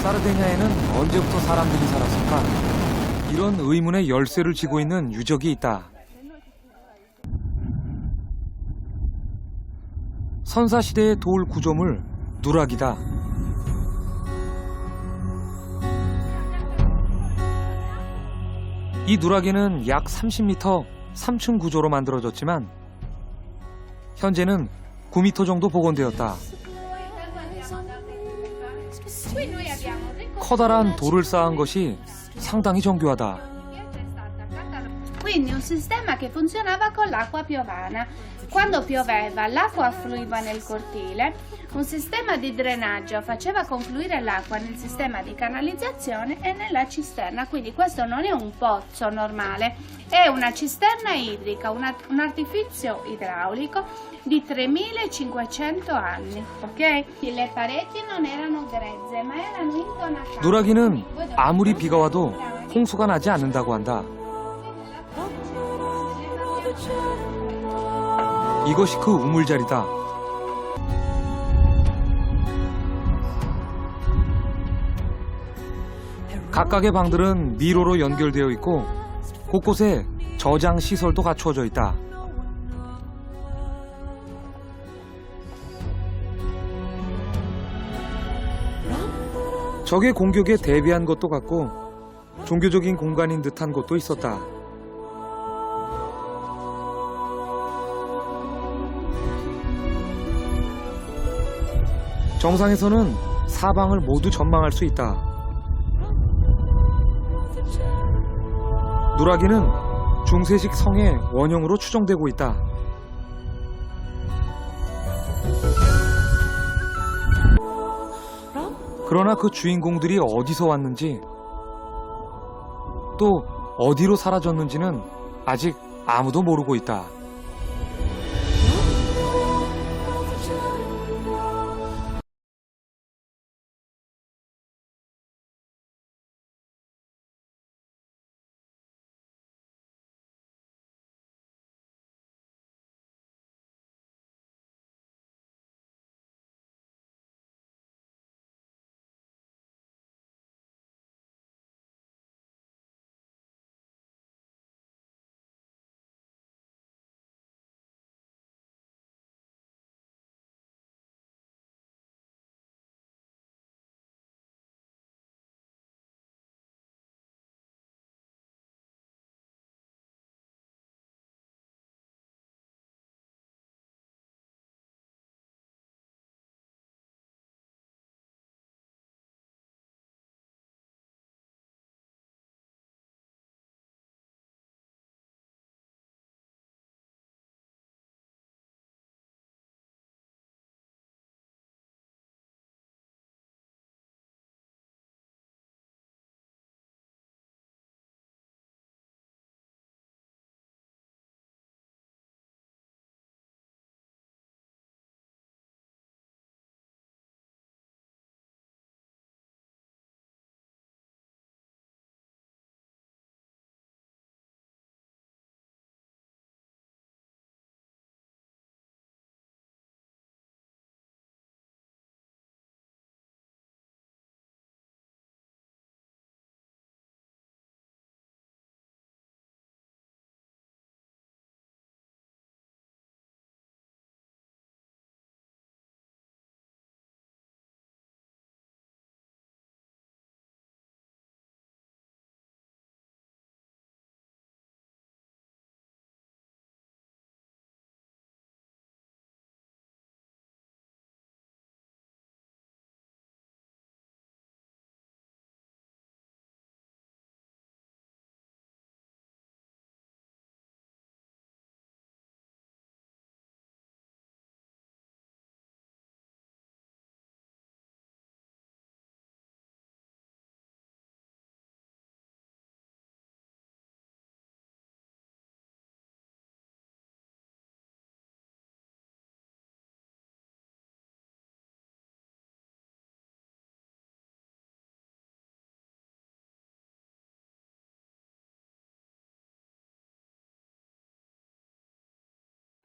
사르디니아에는 언제부터 사람들이 살았을까? 이런 의문의 열쇠를 쥐고 있는 유적이 있다. 선사시대의 돌 구조물 누락이다. 이 누락이는 약 30m 3층 구조로 만들어졌지만 현재는 9m 정도 복원되었다. 커다란 돌을 쌓은 것이 상당히 정교하다. Quindi un sistema che funzionava con l'acqua piovana. Quando pioveva, l'acqua affluiva nel cortile. Un sistema di drenaggio faceva confluire l'acqua nel sistema di canalizzazione e nella cisterna. Quindi questo non è un pozzo normale, è una cisterna idrica, un artificio idraulico di 3500 anni, ok? Le pareti non erano grezze, ma erano intonacate. 누락이는 아무리 비가 와도 홍수가 나지 않는다고 한다. 이것이 그 우물자리다. 각각의 방들은 미로로 연결되어 있고 곳곳에 저장 시설도 갖추어져 있다. 적의 공격에 대비한 것도 같고 종교적인 공간인 듯한 곳도 있었다. 정상에서는 사방을 모두 전망할 수 있다. 누락이는 중세식 성의 원형으로 추정되고 있다. 그러나 그 주인공들이 어디서 왔는지 또 어디로 사라졌는지는 아직 아무도 모르고 있다.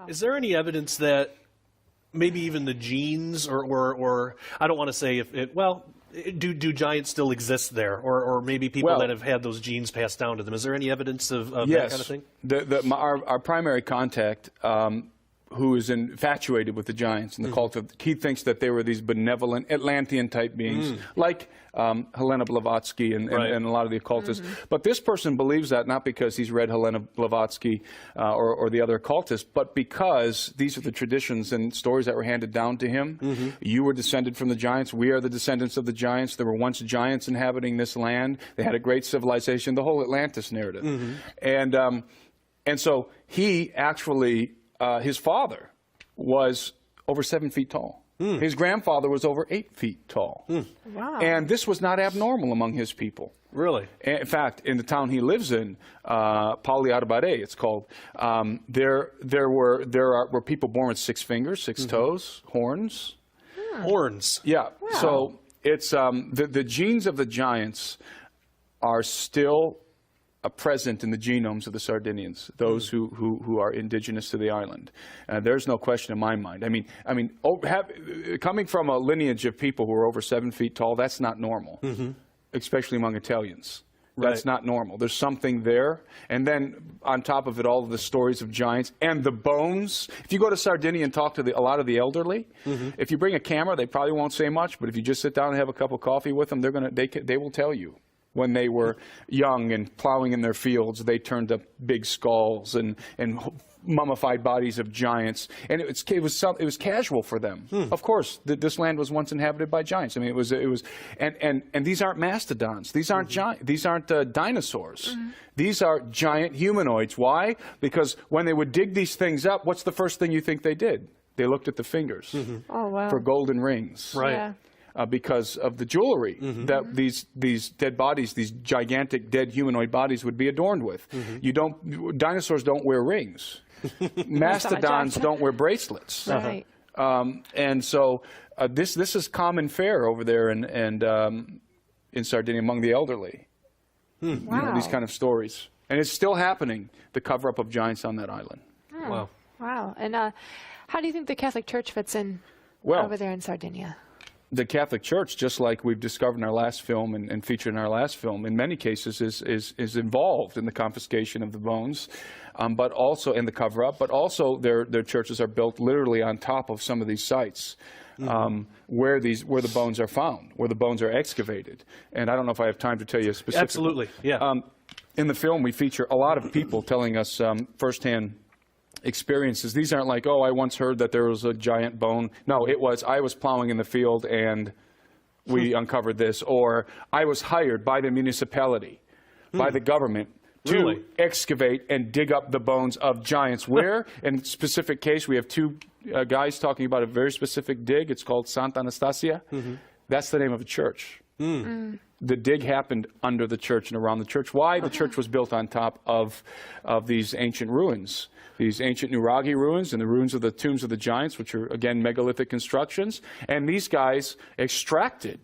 Is there any evidence that maybe even the genes or I don't want to say if it, well, Do giants still exist there, or maybe people that have had those genes passed down to them? Is there any evidence of that kind of thing? Our primary contact, who is infatuated with the giants and the cult of, he thinks that they were these benevolent Atlantean-type beings, like Helena Blavatsky and a lot of the occultists. But this person believes that not because he's read Helena Blavatsky or the other occultists, but because these are the traditions and stories that were handed down to him. You were descended from the giants. We are the descendants of the giants. There were once giants inhabiting this land. They had a great civilization, the whole Atlantis narrative. And so he actually... his father was over 7 feet tall. His grandfather was over 8 feet tall. Wow. And this was not abnormal among his people. Really? In fact, in the town he lives in, Pauliarbare, it's called, there were people born with 6 fingers, 6 toes, horns. Horns? Yeah. Wow. So it's the genes of the giants are still present in the genomes of the Sardinians, those who are indigenous to the island. There's no question in my mind. I mean, coming from a lineage of people who are over 7 feet tall, that's not normal, especially among Italians. That's not normal. There's something there. And then on top of it, all of the stories of giants and the bones. If you go to Sardinia and talk to a lot of the elderly, if you bring a camera, they probably won't say much, but if you just sit down and have a cup of coffee with them, they will tell you. When they were young and plowing in their fields, they turned up big skulls and mummified bodies of giants, and it was casual for them. Of course, this land was once inhabited by giants. I mean, and these aren't mastodons. These aren't These aren't dinosaurs. These are giant humanoids. Why? Because when they would dig these things up, what's the first thing you think they did? They looked at the fingers for golden rings. Right. Yeah. Because of the jewelry that these dead bodies, these gigantic dead humanoid bodies would be adorned with. Dinosaurs don't wear rings. Mastodons don't wear bracelets. Right. And so this is common fare over there in Sardinia among the elderly. Wow. You know, these kind of stories. And it's still happening, the cover-up of giants on that island. Wow. Wow. And how do you think the Catholic Church fits in over there in Sardinia? The Catholic Church, just like we've discovered in our last film and featured in our last film, in many cases is involved in the confiscation of the bones, but also in the cover-up. But also, their churches are built literally on top of some of these sites where the bones are found, where the bones are excavated. And I don't know if I have time to tell you specifically. Absolutely. Yeah. In the film, we feature a lot of people telling us firsthand experiences. These aren't like, oh, I once heard that there was a giant bone. No, it was, I was plowing in the field and we uncovered this. Or I was hired by the municipality, by the government, to excavate and dig up the bones of giants. Where? In a specific case, we have 2 guys talking about a very specific dig. It's called Santa Anastasia. That's the name of a church. The dig happened under the church and around the church. Why? The church was built on top of these ancient ruins. These ancient Nuraghi ruins and the ruins of the tombs of the giants, which are, again, megalithic constructions. And these guys extracted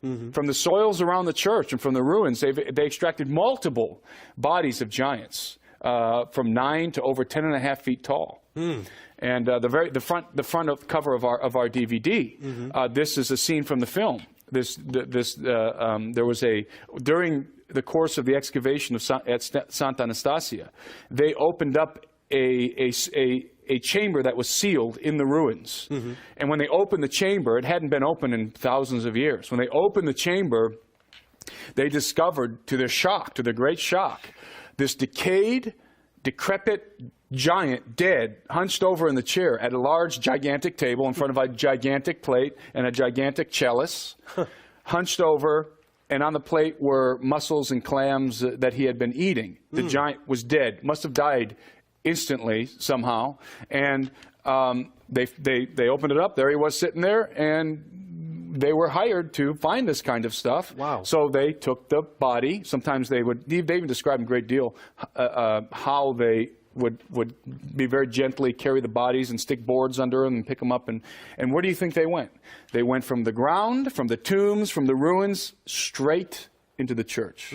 from the soils around the church and from the ruins, they extracted multiple bodies of giants, from 9 to over 10.5 feet tall. And the front cover of our DVD, this is a scene from the film. There was during the course of the excavation at Santa Anastasia, they opened up a chamber that was sealed in the ruins. And when they opened the chamber, it hadn't been opened in thousands of years. When they opened the chamber, they discovered, to their great shock, this decayed, decrepit giant, dead, hunched over in the chair at a large, gigantic table in front of a gigantic plate and a gigantic chalice, hunched over, and on the plate were mussels and clams that he had been eating. The giant was dead, must have died instantly somehow, and they opened it up. There he was sitting there, and they were hired to find this kind of stuff. Wow. So they took the body. Sometimes they even describe in great deal how they would be very gently carry the bodies and stick boards under them and pick them up. And where do you think they went? They went from the ground, from the tombs, from the ruins, straight into the church.